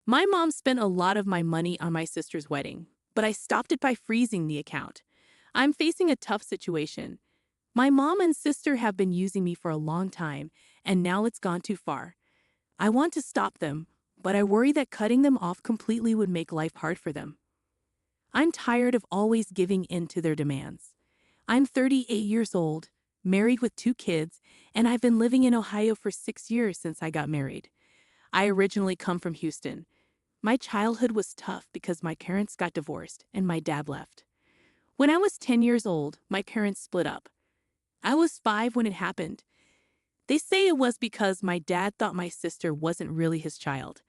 My mom spent a lot of my money on my sister's wedding, but I stopped it by freezing the account. I'm facing a tough situation. My mom and sister have been using me for a long time, and now it's gone too far. I want to stop them, but I worry that cutting them off completely would make life hard for them. I'm tired of always giving in to their demands. I'm 38 years old, married with 2 kids, and I've been living in Ohio for 6 years since I got married. I originally come from Houston. My childhood was tough because my parents got divorced and my dad left. When I was 10 years old, my parents split up. I was 5 when it happened. They say it was because my dad thought my sister wasn't really his child.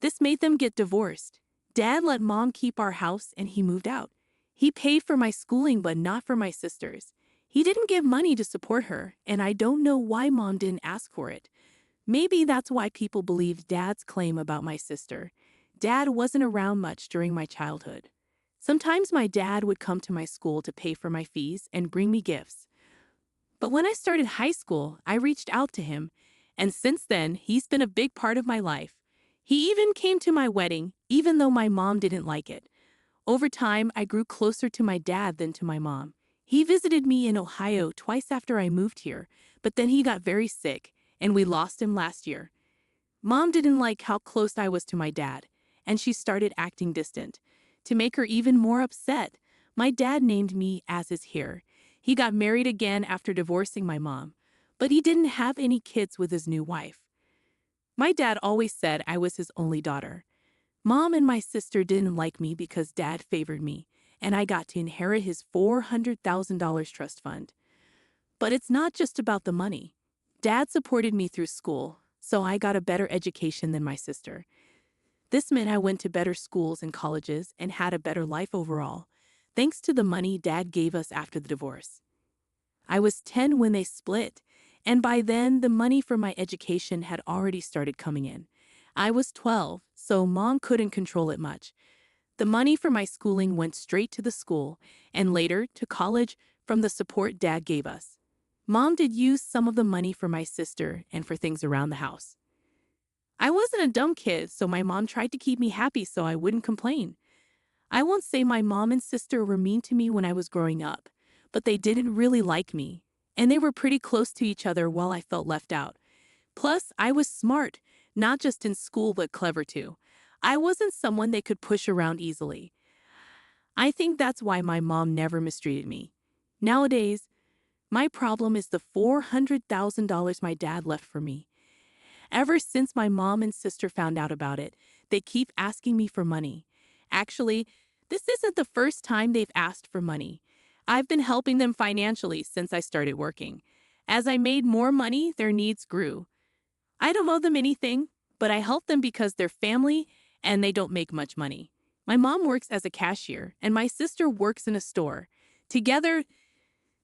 This made them get divorced. Dad let mom keep our house and he moved out. He paid for my schooling but not for my sister's. He didn't give money to support her, and I don't know why mom didn't ask for it. Maybe that's why people believed Dad's claim about my sister. Dad wasn't around much during my childhood. Sometimes my dad would come to my school to pay for my fees and bring me gifts. But when I started high school, I reached out to him, and since then, he's been a big part of my life. He even came to my wedding, even though my mom didn't like it. Over time, I grew closer to my dad than to my mom. He visited me in Ohio twice after I moved here, but then he got very sick, and we lost him last year. Mom didn't like how close I was to my dad, and she started acting distant. To make her even more upset, my dad named me as his heir. He got married again after divorcing my mom, but he didn't have any kids with his new wife. My dad always said I was his only daughter. Mom and my sister didn't like me because dad favored me, and I got to inherit his $400,000 trust fund. But it's not just about the money. Dad supported me through school, so I got a better education than my sister. This meant I went to better schools and colleges and had a better life overall, thanks to the money Dad gave us after the divorce. I was 10 when they split, and by then the money for my education had already started coming in. I was 12, so Mom couldn't control it much. The money for my schooling went straight to the school, and later to college from the support Dad gave us. Mom did use some of the money for my sister and for things around the house. I wasn't a dumb kid, so my mom tried to keep me happy so I wouldn't complain. I won't say my mom and sister were mean to me when I was growing up, but they didn't really like me, and they were pretty close to each other while I felt left out. Plus, I was smart, not just in school but clever too. I wasn't someone they could push around easily. I think that's why my mom never mistreated me. Nowadays, my problem is the $400,000 my dad left for me. Ever since my mom and sister found out about it, they keep asking me for money. Actually, this isn't the first time they've asked for money. I've been helping them financially since I started working. As I made more money, their needs grew. I don't owe them anything, but I help them because they're family and they don't make much money. My mom works as a cashier and my sister works in a store. Together,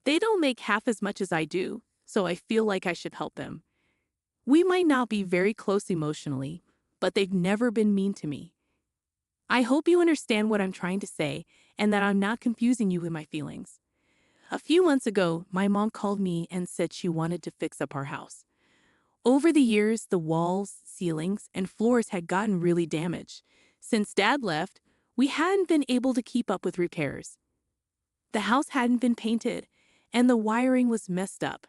they don't make half as much as I do, so I feel like I should help them. We might not be very close emotionally, but they've never been mean to me. I hope you understand what I'm trying to say and that I'm not confusing you with my feelings. A few months ago, my mom called me and said she wanted to fix up our house. Over the years, the walls, ceilings, and floors had gotten really damaged. Since Dad left, we hadn't been able to keep up with repairs. The house hadn't been painted, and the wiring was messed up.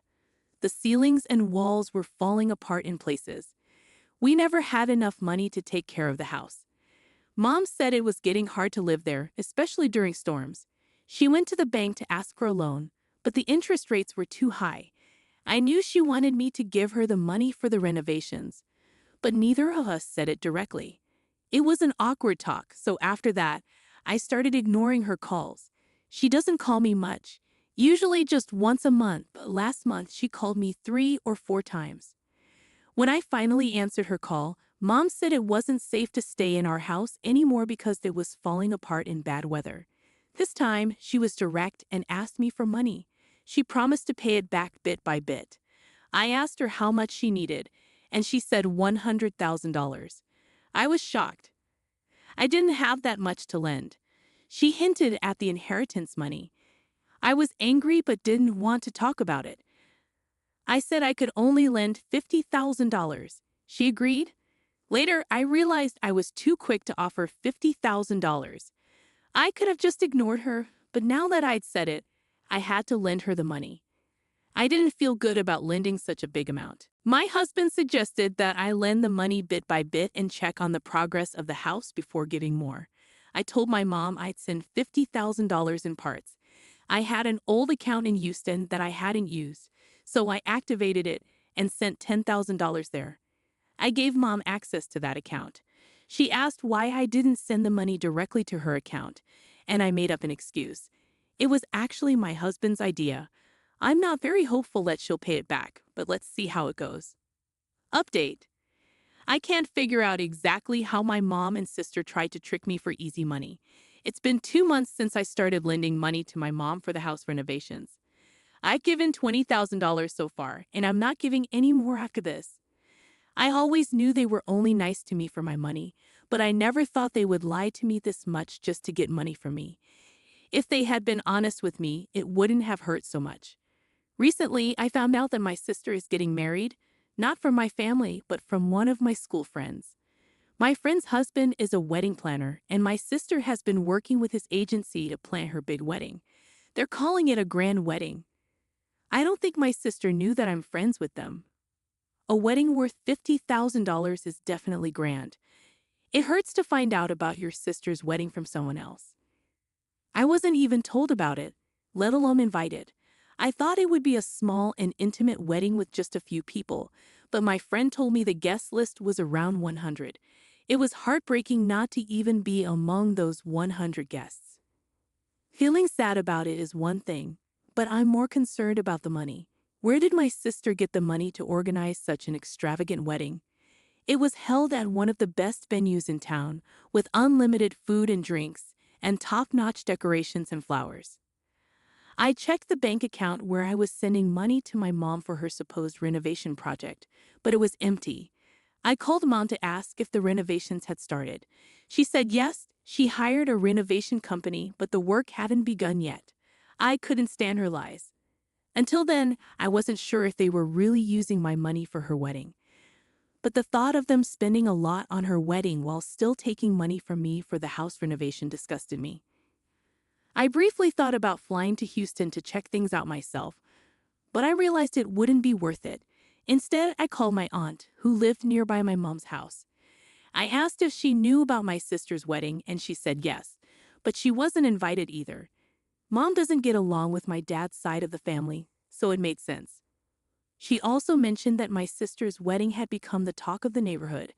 The ceilings and walls were falling apart in places. We never had enough money to take care of the house. Mom said it was getting hard to live there, especially during storms. She went to the bank to ask for a loan, but the interest rates were too high. I knew she wanted me to give her the money for the renovations, but neither of us said it directly. It was an awkward talk, so after that, I started ignoring her calls. She doesn't call me much, usually just once a month, but last month she called me 3 or 4 times. When I finally answered her call, Mom said it wasn't safe to stay in our house anymore because it was falling apart in bad weather. This time, she was direct and asked me for money. She promised to pay it back bit by bit. I asked her how much she needed, and she said $100,000. I was shocked. I didn't have that much to lend. She hinted at the inheritance money. I was angry but didn't want to talk about it. I said I could only lend $50,000. She agreed. Later, I realized I was too quick to offer $50,000. I could have just ignored her, but now that I'd said it, I had to lend her the money. I didn't feel good about lending such a big amount. My husband suggested that I lend the money bit by bit and check on the progress of the house before giving more. I told my mom I'd send $50,000 in parts. I had an old account in Houston that I hadn't used, so I activated it and sent $10,000 there. I gave mom access to that account. She asked why I didn't send the money directly to her account, and I made up an excuse. It was actually my husband's idea. I'm not very hopeful that she'll pay it back, but let's see how it goes. Update. I can't figure out exactly how my mom and sister tried to trick me for easy money. It's been 2 months since I started lending money to my mom for the house renovations. I've given $20,000 so far, and I'm not giving any more after this. I always knew they were only nice to me for my money, but I never thought they would lie to me this much just to get money from me. If they had been honest with me, it wouldn't have hurt so much. Recently, I found out that my sister is getting married, not from my family, but from one of my school friends. My friend's husband is a wedding planner, and my sister has been working with his agency to plan her big wedding. They're calling it a grand wedding. I don't think my sister knew that I'm friends with them. A wedding worth $50,000 is definitely grand. It hurts to find out about your sister's wedding from someone else. I wasn't even told about it, let alone invited. I thought it would be a small and intimate wedding with just a few people, but my friend told me the guest list was around 100. It was heartbreaking not to even be among those 100 guests. Feeling sad about it is one thing, but I'm more concerned about the money. Where did my sister get the money to organize such an extravagant wedding? It was held at one of the best venues in town, with unlimited food and drinks, and top-notch decorations and flowers. I checked the bank account where I was sending money to my mom for her supposed renovation project, but it was empty. I called mom to ask if the renovations had started. She said yes, she hired a renovation company, but the work hadn't begun yet. I couldn't stand her lies. Until then, I wasn't sure if they were really using my money for her wedding. But the thought of them spending a lot on her wedding while still taking money from me for the house renovation disgusted me. I briefly thought about flying to Houston to check things out myself, but I realized it wouldn't be worth it. Instead, I called my aunt, who lived nearby my mom's house. I asked if she knew about my sister's wedding, and she said yes, but she wasn't invited either. Mom doesn't get along with my dad's side of the family, so it made sense. She also mentioned that my sister's wedding had become the talk of the neighborhood.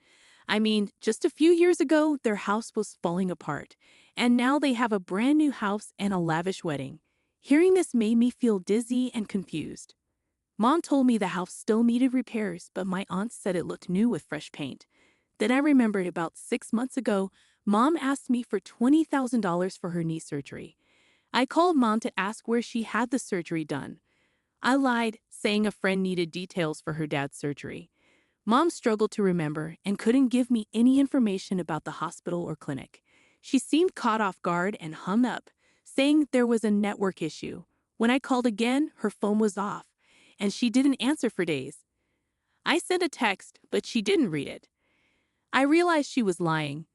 I mean, just a few years ago, their house was falling apart, and now they have a brand new house and a lavish wedding. Hearing this made me feel dizzy and confused. Mom told me the house still needed repairs, but my aunt said it looked new with fresh paint. Then I remembered about 6 months ago, Mom asked me for $20,000 for her knee surgery. I called Mom to ask where she had the surgery done. I lied, saying a friend needed details for her dad's surgery. Mom struggled to remember and couldn't give me any information about the hospital or clinic. She seemed caught off guard and hung up, saying there was a network issue. When I called again, her phone was off, and she didn't answer for days. I sent a text, but she didn't read it. I realized she was lying.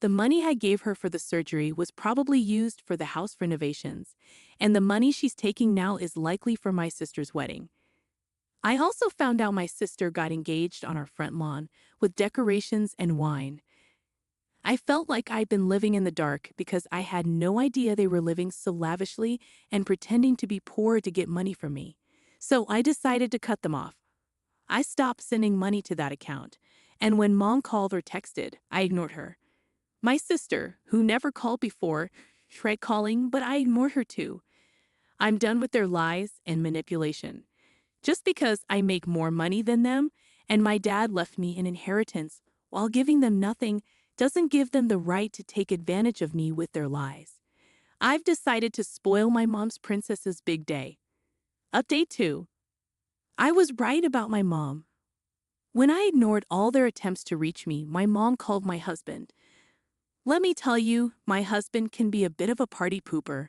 The money I gave her for the surgery was probably used for the house renovations, and the money she's taking now is likely for my sister's wedding. I also found out my sister got engaged on our front lawn with decorations and wine. I felt like I'd been living in the dark because I had no idea they were living so lavishly and pretending to be poor to get money from me. So I decided to cut them off. I stopped sending money to that account, and when Mom called or texted, I ignored her. My sister, who never called before, tried calling, but I ignored her too. I'm done with their lies and manipulation. Just because I make more money than them, and my dad left me an inheritance while giving them nothing, doesn't give them the right to take advantage of me with their lies. I've decided to spoil my mom's princess's big day. Update 2. I was right about my mom. When I ignored all their attempts to reach me, my mom called my husband. Let me tell you, my husband can be a bit of a party pooper.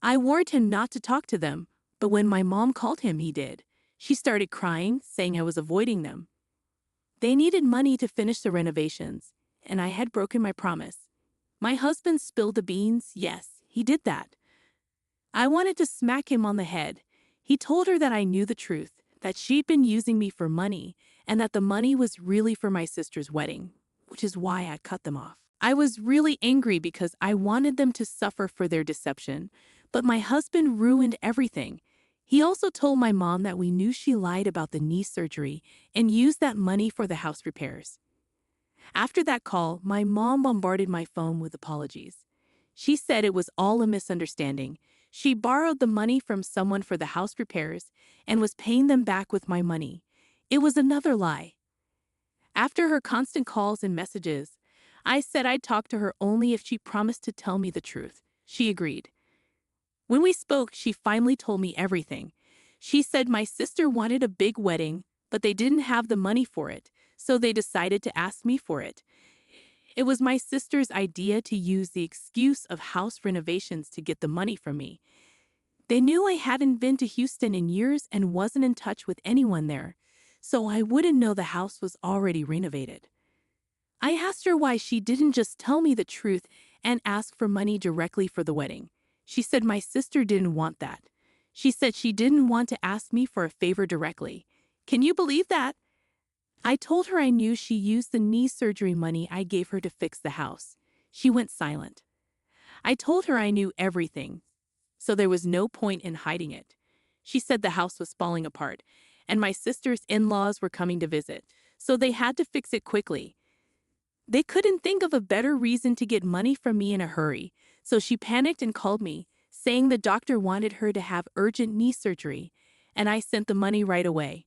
I warned him not to talk to them, but when my mom called him, he did. She started crying, saying I was avoiding them. They needed money to finish the renovations, and I had broken my promise. My husband spilled the beans. Yes, he did that. I wanted to smack him on the head. He told her that I knew the truth, that she'd been using me for money, and that the money was really for my sister's wedding, which is why I cut them off. I was really angry because I wanted them to suffer for their deception, but my husband ruined everything. He also told my mom that we knew she lied about the knee surgery and used that money for the house repairs. After that call, my mom bombarded my phone with apologies. She said it was all a misunderstanding. She borrowed the money from someone for the house repairs and was paying them back with my money. It was another lie. After her constant calls and messages, I said I'd talk to her only if she promised to tell me the truth. She agreed. When we spoke, she finally told me everything. She said my sister wanted a big wedding, but they didn't have the money for it, so they decided to ask me for it. It was my sister's idea to use the excuse of house renovations to get the money from me. They knew I hadn't been to Houston in years and wasn't in touch with anyone there, so I wouldn't know the house was already renovated. I asked her why she didn't just tell me the truth and ask for money directly for the wedding. She said my sister didn't want that. She said she didn't want to ask me for a favor directly. Can you believe that? I told her I knew she used the knee surgery money I gave her to fix the house. She went silent. I told her I knew everything, so there was no point in hiding it. She said the house was falling apart, and my sister's in-laws were coming to visit, so they had to fix it quickly. They couldn't think of a better reason to get money from me in a hurry, so she panicked and called me, saying the doctor wanted her to have urgent knee surgery, and I sent the money right away.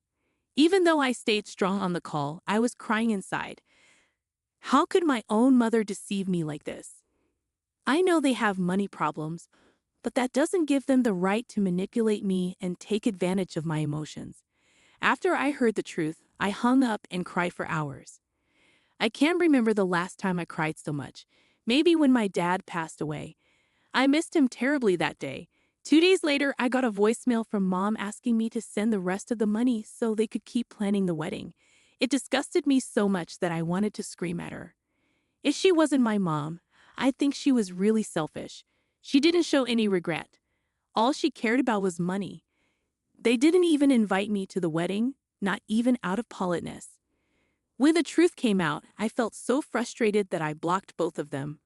Even though I stayed strong on the call, I was crying inside. How could my own mother deceive me like this? I know they have money problems, but that doesn't give them the right to manipulate me and take advantage of my emotions. After I heard the truth, I hung up and cried for hours. I can't remember the last time I cried so much. Maybe when my dad passed away. I missed him terribly that day. 2 days later, I got a voicemail from Mom asking me to send the rest of the money so they could keep planning the wedding. It disgusted me so much that I wanted to scream at her. If she wasn't my mom, I think she was really selfish. She didn't show any regret. All she cared about was money. They didn't even invite me to the wedding, not even out of politeness. When the truth came out, I felt so frustrated that I blocked both of them.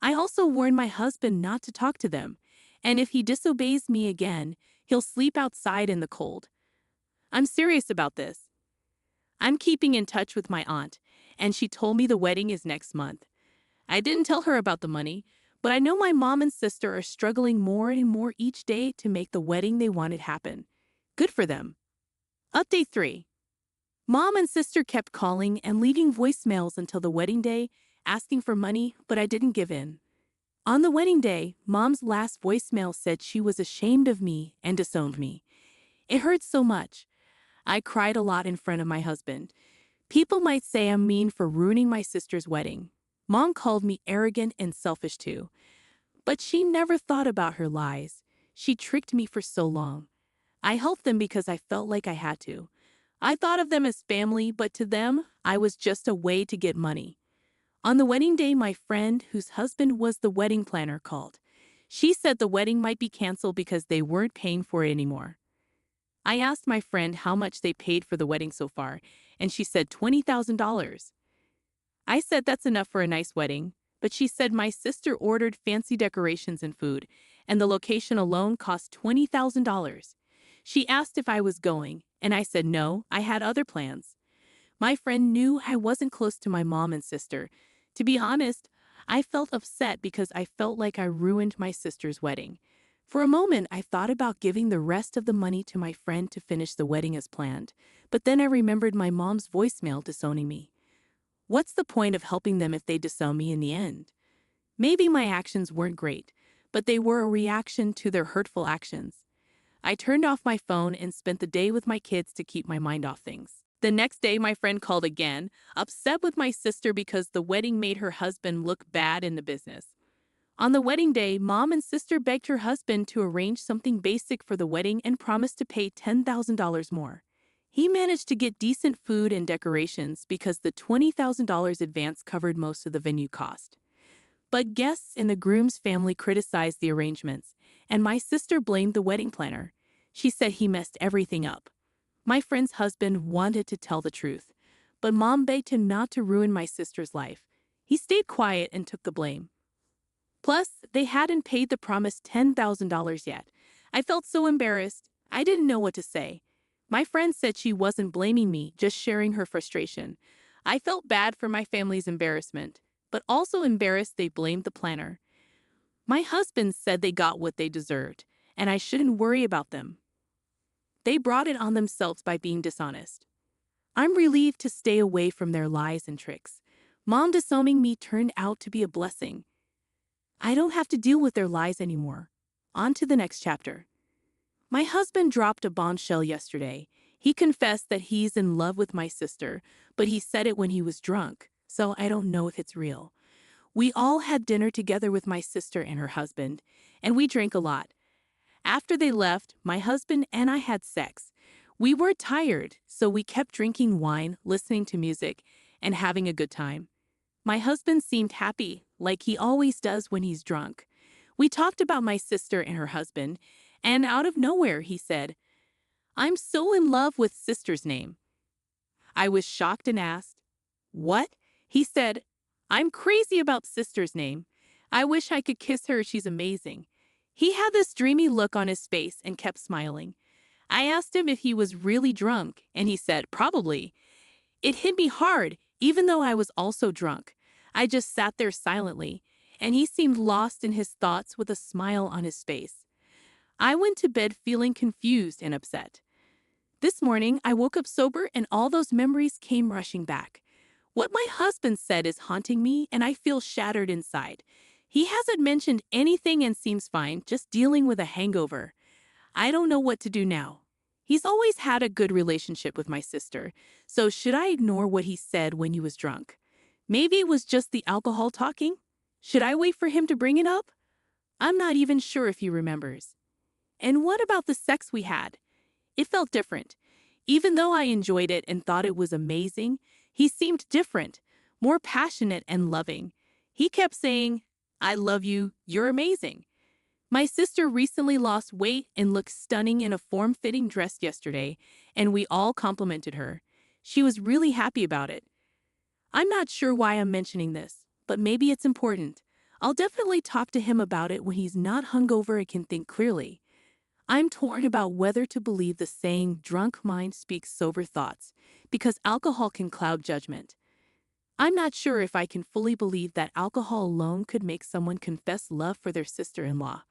I also warned my husband not to talk to them, and if he disobeys me again, he'll sleep outside in the cold. I'm serious about this. I'm keeping in touch with my aunt, and she told me the wedding is next month. I didn't tell her about the money, but I know my mom and sister are struggling more and more each day to make the wedding they wanted happen. Good for them. Update 3. Mom and sister kept calling and leaving voicemails until the wedding day, asking for money, but I didn't give in. On the wedding day, Mom's last voicemail said she was ashamed of me and disowned me. It hurt so much. I cried a lot in front of my husband. People might say I'm mean for ruining my sister's wedding. Mom called me arrogant and selfish too. But she never thought about her lies. She tricked me for so long. I helped them because I felt like I had to. I thought of them as family, but to them, I was just a way to get money. On the wedding day, my friend, whose husband was the wedding planner, called. She said the wedding might be canceled because they weren't paying for it anymore. I asked my friend how much they paid for the wedding so far, and she said $20,000. I said that's enough for a nice wedding, but she said my sister ordered fancy decorations and food, and the location alone cost $20,000. She asked if I was going, and I said no, I had other plans. My friend knew I wasn't close to my mom and sister. To be honest, I felt upset because I felt like I ruined my sister's wedding. For a moment, I thought about giving the rest of the money to my friend to finish the wedding as planned, but then I remembered my mom's voicemail disowning me. What's the point of helping them if they disown me in the end? Maybe my actions weren't great, but they were a reaction to their hurtful actions. I turned off my phone and spent the day with my kids to keep my mind off things. The next day, my friend called again, upset with my sister because the wedding made her husband look bad in the business. On the wedding day, Mom and sister begged her husband to arrange something basic for the wedding and promised to pay $10,000 more. He managed to get decent food and decorations because the $20,000 advance covered most of the venue cost. But guests and the groom's family criticized the arrangements, and my sister blamed the wedding planner. She said he messed everything up. My friend's husband wanted to tell the truth, but Mom begged him not to ruin my sister's life. He stayed quiet and took the blame. Plus, they hadn't paid the promised $10,000 yet. I felt so embarrassed. I didn't know what to say. My friend said she wasn't blaming me, just sharing her frustration. I felt bad for my family's embarrassment, but also embarrassed they blamed the planner. My husband said they got what they deserved, and I shouldn't worry about them. They brought it on themselves by being dishonest. I'm relieved to stay away from their lies and tricks. Mom disowning me turned out to be a blessing. I don't have to deal with their lies anymore. On to the next chapter. My husband dropped a bombshell yesterday. He confessed that he's in love with my sister, but he said it when he was drunk, so I don't know if it's real. We all had dinner together with my sister and her husband, and we drank a lot. After they left, my husband and I had sex. We were tired, so we kept drinking wine, listening to music, and having a good time. My husband seemed happy, like he always does when he's drunk. We talked about my sister and her husband, and out of nowhere he said, "I'm so in love with sister's name." I was shocked and asked, "What?" He said, "I'm crazy about sister's name. I wish I could kiss her, she's amazing." He had this dreamy look on his face and kept smiling. I asked him if he was really drunk, and he said, "Probably." It hit me hard, even though I was also drunk. I just sat there silently, and he seemed lost in his thoughts with a smile on his face. I went to bed feeling confused and upset. This morning, I woke up sober and all those memories came rushing back. What my husband said is haunting me, and I feel shattered inside. He hasn't mentioned anything and seems fine, just dealing with a hangover. I don't know what to do now. He's always had a good relationship with my sister, so should I ignore what he said when he was drunk? Maybe it was just the alcohol talking? Should I wait for him to bring it up? I'm not even sure if he remembers. And what about the sex we had? It felt different. Even though I enjoyed it and thought it was amazing, he seemed different, more passionate and loving. He kept saying, "I love you, you're amazing." My sister recently lost weight and looked stunning in a form-fitting dress yesterday, and we all complimented her. She was really happy about it. I'm not sure why I'm mentioning this, but maybe it's important. I'll definitely talk to him about it when he's not hungover and can think clearly. I'm torn about whether to believe the saying, "drunk mind speaks sober thoughts," because alcohol can cloud judgment. I'm not sure if I can fully believe that alcohol alone could make someone confess love for their sister-in-law.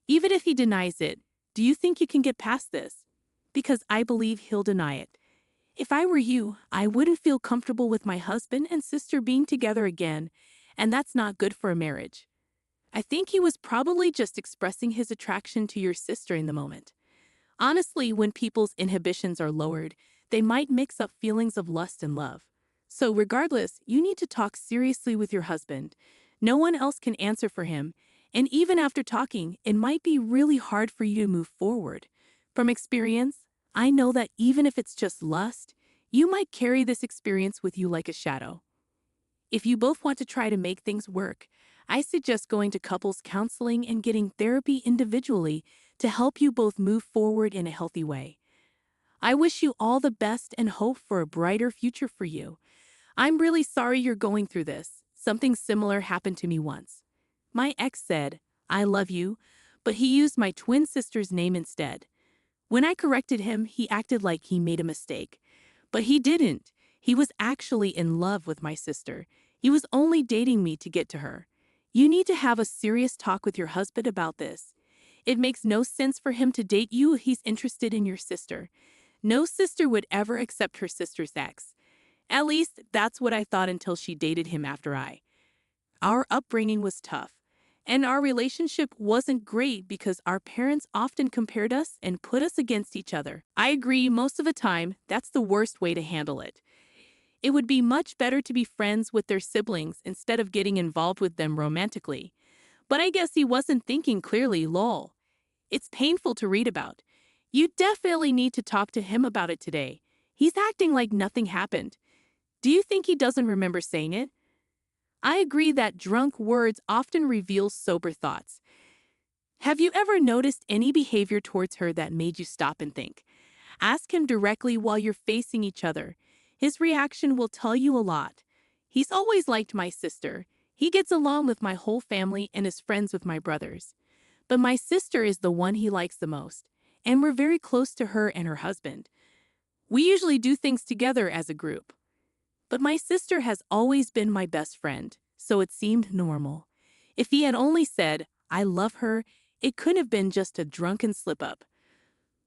Even if he denies it, do you think you can get past this? Because I believe he'll deny it. If I were you, I wouldn't feel comfortable with my husband and sister being together again, and that's not good for a marriage. I think he was probably just expressing his attraction to your sister in the moment. Honestly, when people's inhibitions are lowered, they might mix up feelings of lust and love. So regardless, you need to talk seriously with your husband. No one else can answer for him, and even after talking, it might be really hard for you to move forward. From experience, I know that even if it's just lust, you might carry this experience with you like a shadow. If you both want to try to make things work, I suggest going to couples counseling and getting therapy individually to help you both move forward in a healthy way. I wish you all the best and hope for a brighter future for you. I'm really sorry you're going through this. Something similar happened to me once. My ex said, "I love you," but he used my twin sister's name instead. When I corrected him, he acted like he made a mistake. But he didn't. He was actually in love with my sister. He was only dating me to get to her. You need to have a serious talk with your husband about this. It makes no sense for him to date you if he's interested in your sister. No sister would ever accept her sister's ex. At least, that's what I thought until she dated him after I. Our upbringing was tough, and our relationship wasn't great because our parents often compared us and put us against each other. I agree, most of the time, that's the worst way to handle it. It would be much better to be friends with their siblings instead of getting involved with them romantically. But I guess he wasn't thinking clearly, lol. It's painful to read about. You definitely need to talk to him about it today. He's acting like nothing happened. Do you think he doesn't remember saying it? I agree that drunk words often reveal sober thoughts. Have you ever noticed any behavior towards her that made you stop and think? Ask him directly while you're facing each other. His reaction will tell you a lot. He's always liked my sister. He gets along with my whole family and is friends with my brothers. But my sister is the one he likes the most, and we're very close to her and her husband. We usually do things together as a group. But my sister has always been my best friend, so it seemed normal. If he had only said, "I love her," it could have been just a drunken slip-up.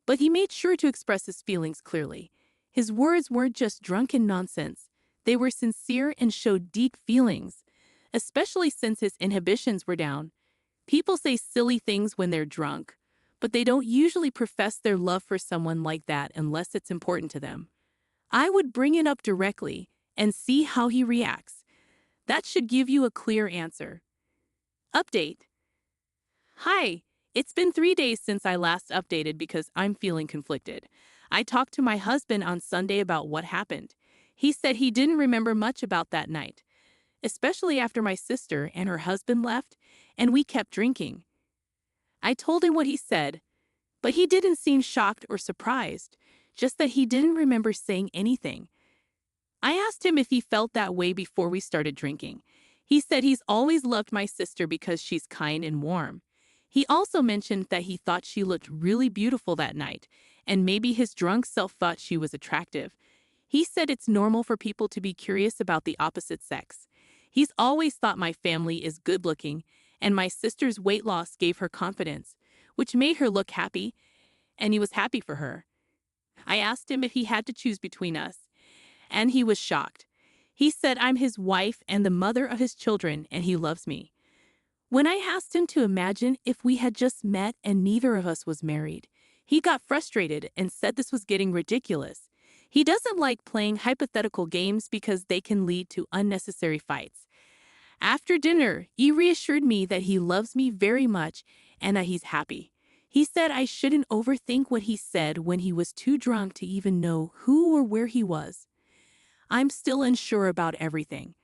But he made sure to express his feelings clearly. His words weren't just drunken nonsense. They were sincere and showed deep feelings, especially since his inhibitions were down. People say silly things when they're drunk, but they don't usually profess their love for someone like that unless it's important to them. I would bring it up directly and see how he reacts. That should give you a clear answer. Update. Hi, it's been 3 days since I last updated because I'm feeling conflicted. I talked to my husband on Sunday about what happened. He said he didn't remember much about that night, especially after my sister and her husband left and we kept drinking. I told him what he said, but he didn't seem shocked or surprised, just that he didn't remember saying anything. I asked him if he felt that way before we started drinking. He said he's always loved my sister because she's kind and warm. He also mentioned that he thought she looked really beautiful that night, and maybe his drunk self thought she was attractive. He said it's normal for people to be curious about the opposite sex. He's always thought my family is good-looking, and my sister's weight loss gave her confidence, which made her look happy, and he was happy for her. I asked him if he had to choose between us, and he was shocked. He said I'm his wife and the mother of his children, and he loves me. When I asked him to imagine if we had just met and neither of us was married, he got frustrated and said this was getting ridiculous. He doesn't like playing hypothetical games because they can lead to unnecessary fights. After dinner, he reassured me that he loves me very much and that he's happy. He said I shouldn't overthink what he said when he was too drunk to even know who or where he was. I'm still unsure about everything.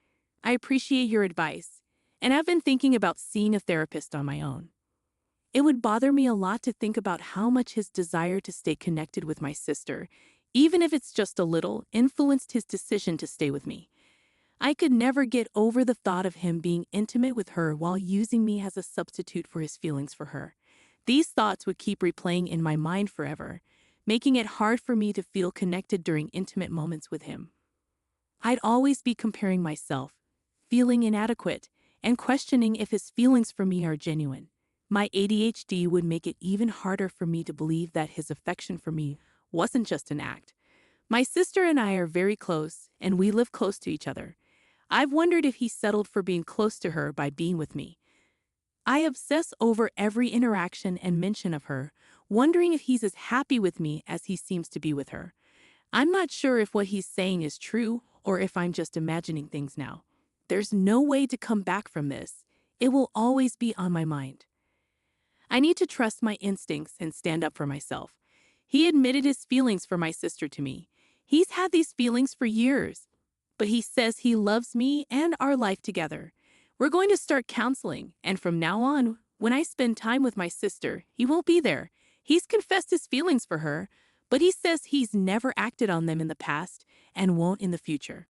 I appreciate your advice, and I've been thinking about seeing a therapist on my own. It would bother me a lot to think about how much his desire to stay connected with my sister, even if it's just a little, influenced his decision to stay with me. I could never get over the thought of him being intimate with her while using me as a substitute for his feelings for her. These thoughts would keep replaying in my mind forever, making it hard for me to feel connected during intimate moments with him. I'd always be comparing myself, feeling inadequate, and questioning if his feelings for me are genuine. My ADHD would make it even harder for me to believe that his affection for me wasn't just an act. My sister and I are very close, and we live close to each other. I've wondered if he settled for being close to her by being with me. I obsess over every interaction and mention of her, wondering if he's as happy with me as he seems to be with her. I'm not sure if what he's saying is true or if I'm just imagining things now. There's no way to come back from this. It will always be on my mind. I need to trust my instincts and stand up for myself. He admitted his feelings for my sister to me. He's had these feelings for years, but he says he loves me and our life together. We're going to start counseling, and from now on, when I spend time with my sister, he won't be there. He's confessed his feelings for her, but he says he's never acted on them in the past and won't in the future.